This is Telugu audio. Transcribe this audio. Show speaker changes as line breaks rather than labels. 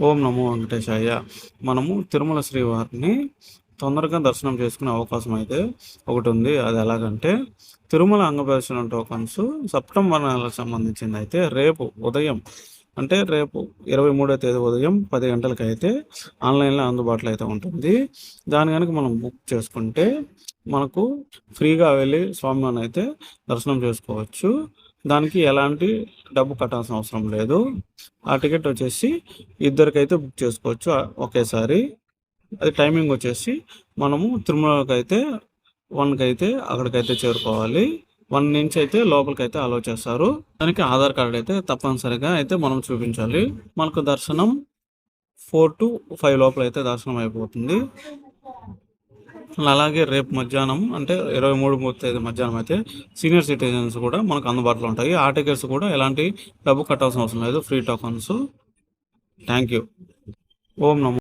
ఓం నమో వెంకటేశాయ. మనము తిరుమల శ్రీవారిని తొందరగా దర్శనం చేసుకునే అవకాశం అయితే ఒకటి ఉంది. అది ఎలాగంటే తిరుమల అంగదర్శనం టోకన్స్ సెప్టెంబర్ నెలకు సంబంధించింది అయితే రేపు ఉదయం అంటే రేపు 23వ తేదీ ఉదయం 10 గంటలకు అయితే ఆన్లైన్లో అందుబాటులో అయితే ఉంటుంది. దాని కనుక మనం బుక్ చేసుకుంటే మనకు ఫ్రీగా వెళ్ళి స్వామివారిని అయితే దర్శనం చేసుకోవచ్చు. దానికి ఎలాంటి డబ్బు కట్టాల్సిన అవసరం లేదు. ఆ టికెట్ వచ్చేసి ఇద్దరికైతే బుక్ చేసుకోవచ్చు ఒకేసారి. అది టైమింగ్ వచ్చేసి మనము తిరుమలకి అయితే 1కి అయితే అక్కడికైతే చేరుకోవాలి. 1 నుంచి అయితే లోపలికైతే అలౌ చేస్తారు. దానికి ఆధార్ కార్డ్ అయితే తప్పనిసరిగా అయితే మనం చూపించాలి. మనకు దర్శనం 4 to 5 లోపల అయితే దర్శనం అయిపోతుంది. అలాగే రేపు మధ్యాహ్నం అంటే 23వ తేదీ మధ్యాహ్నం అయితే సీనియర్ సిటిజన్స్ కూడా మనకు అందుబాటులో ఉంటాయి. ఆ టికెట్స్ కూడా ఎలాంటి డబ్బు కట్టాల్సిన అవసరం లేదు, ఫ్రీ టోకన్స్. Thank you. ఓం నమో